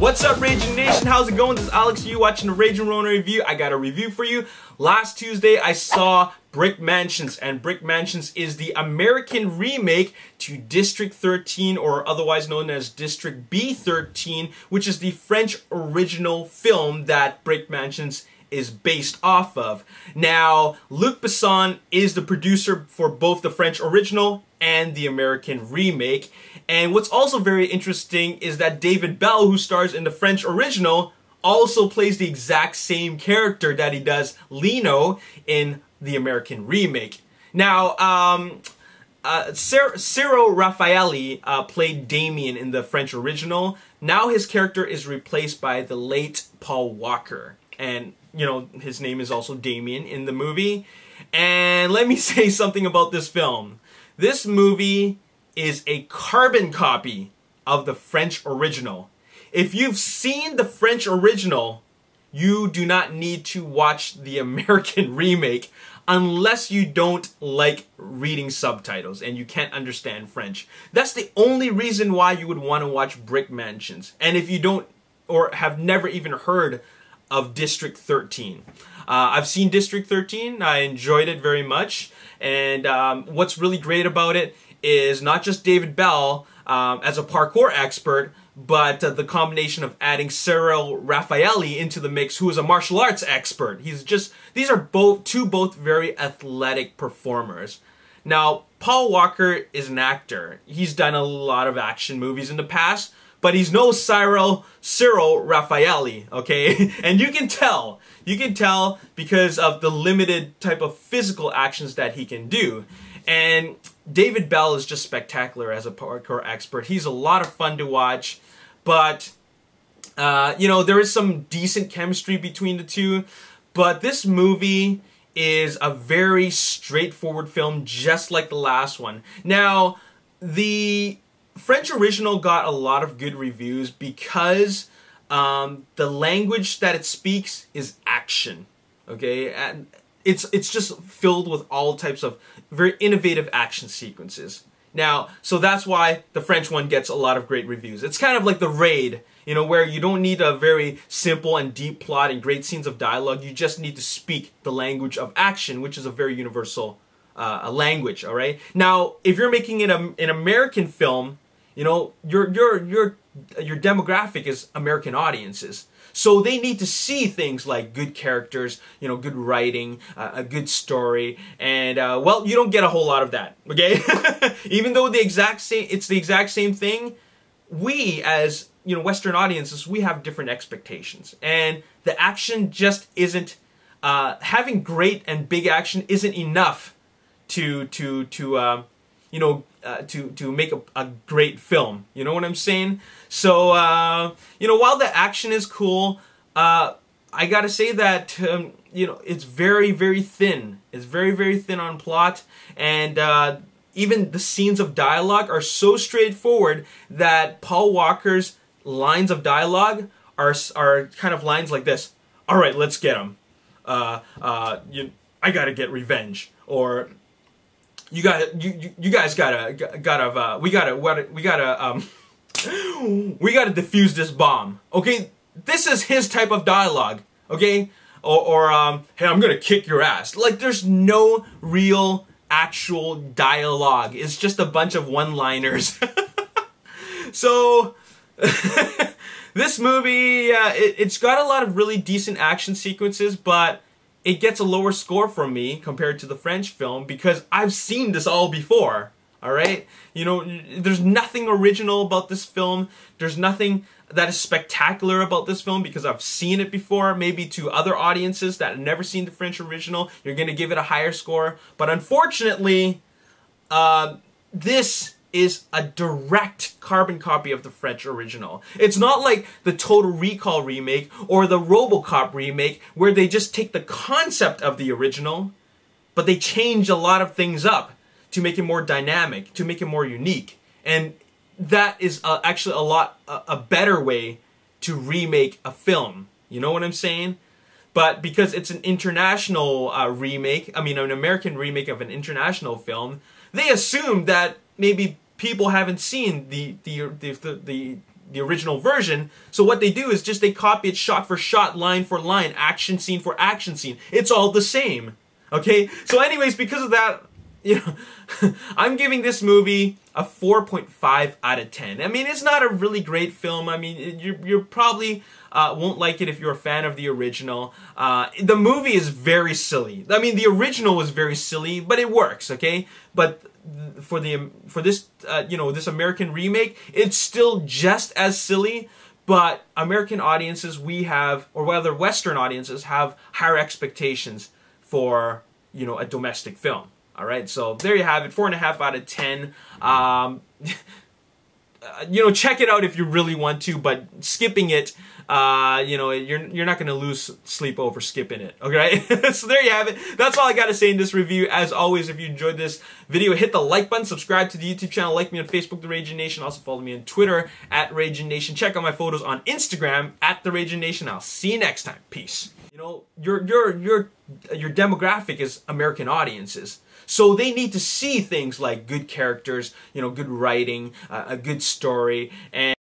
What's up, Ragin Nation? How's it going? This is Alex. You watching the Ragin Ronin review. I got a review for you. Last Tuesday, I saw Brick Mansions, and Brick Mansions is the American remake to District 13, or otherwise known as District B13, which is the French original film that Brick Mansions is based off of. Now, Luc Besson is the producer for both the French original and the American remake. And what's also very interesting is that David Bell, who stars in the French original, also plays the exact same character that he does Lino in the American remake. Now, Cyril Raffaelli played Damien in the French original. Now his character is replaced by the late Paul Walker. And, you know, his name is also Damien in the movie. And let me say something about this film. This movie is a carbon copy of the French original. If you've seen the French original, you do not need to watch the American remake unless you don't like reading subtitles and you can't understand French. That's the only reason why you would want to watch Brick Mansions. And if you don't or have never even heard of District 13. I've seen District 13. I enjoyed it very much. And what's really great about it is not just David Bell as a parkour expert, but the combination of adding Cyril Raffaelli into the mix, who is a martial arts expert. These are both very athletic performers. Now, Paul Walker is an actor. He's done a lot of action movies in the past, but he's no Cyril Raffaelli, okay? And you can tell because of the limited type of physical actions that he can do. And David Bell is just spectacular as a parkour expert. He's a lot of fun to watch, but you know, there is some decent chemistry between the two. But this movie is a very straightforward film, just like the last one. Now, the French original got a lot of good reviews because the language that it speaks is action. Okay, and it's just filled with all types of very innovative action sequences. Now, so that's why the French one gets a lot of great reviews. It's kind of like The Raid, you know, where you don't need a very simple and deep plot and great scenes of dialogue. You just need to speak the language of action, which is a very universal language. All right. Now, if you're making it an American film, you know, your demographic is American audiences. So they need to see things like good characters, you know, good writing, a good story, and well, you don't get a whole lot of that, okay? Even though it's the exact same thing, we as, you know, Western audiences, we have different expectations, and the action just isn't having great and big action isn't enough to make a great film. You know what I'm saying? So, you know, while the action is cool, I gotta say that, you know, it's very, very thin. It's very, very thin on plot, and even the scenes of dialogue are so straightforward that Paul Walker's lines of dialogue are kind of lines like this. All right, let's get him. I gotta get revenge. Or we gotta defuse this bomb. Okay, this is his type of dialogue. Okay, or hey, I'm gonna kick your ass. Like, there's no real actual dialogue. It's just a bunch of one-liners. So this movie, it's got a lot of really decent action sequences, but it gets a lower score from me compared to the French film because I've seen this all before, all right? You know, there's nothing original about this film. There's nothing that is spectacular about this film because I've seen it before. Maybe to other audiences that have never seen the French original, you're going to give it a higher score. But unfortunately, this is a direct carbon copy of the French original. It's not like the Total Recall remake or the RoboCop remake where they just take the concept of the original, but they change a lot of things up to make it more dynamic, to make it more unique. And that is actually a better way to remake a film. You know what I'm saying? But because it's an international remake, I mean an American remake of an international film, they assume that maybe people haven't seen the the original version. So what they do is just they copy it shot for shot, line for line, action scene for action scene. It's all the same. Okay? So anyways, because of that, you know, I'm giving this movie a 4.5 out of 10. I mean, it's not a really great film. I mean, you're probably won't like it if you're a fan of the original. The movie is very silly. I mean, the original was very silly, but it works, okay? But for this you know, this American remake, it's still just as silly. But American audiences, we have, or rather Western audiences, have higher expectations for, you know, a domestic film. All right, so there you have it, 4.5 out of 10. You know, check it out if you really want to, but skipping it, you know, you're not gonna lose sleep over skipping it. Okay, so there you have it. That's all I gotta say in this review. As always, if you enjoyed this video, hit the like button, subscribe to the YouTube channel, like me on Facebook, The Ragin Nation. Also follow me on Twitter at Ragin Nation. Check out my photos on Instagram at The Ragin Nation. I'll see you next time. Peace. You know, your demographic is American audiences. So they need to see things like good characters, you know, good writing, a good story, and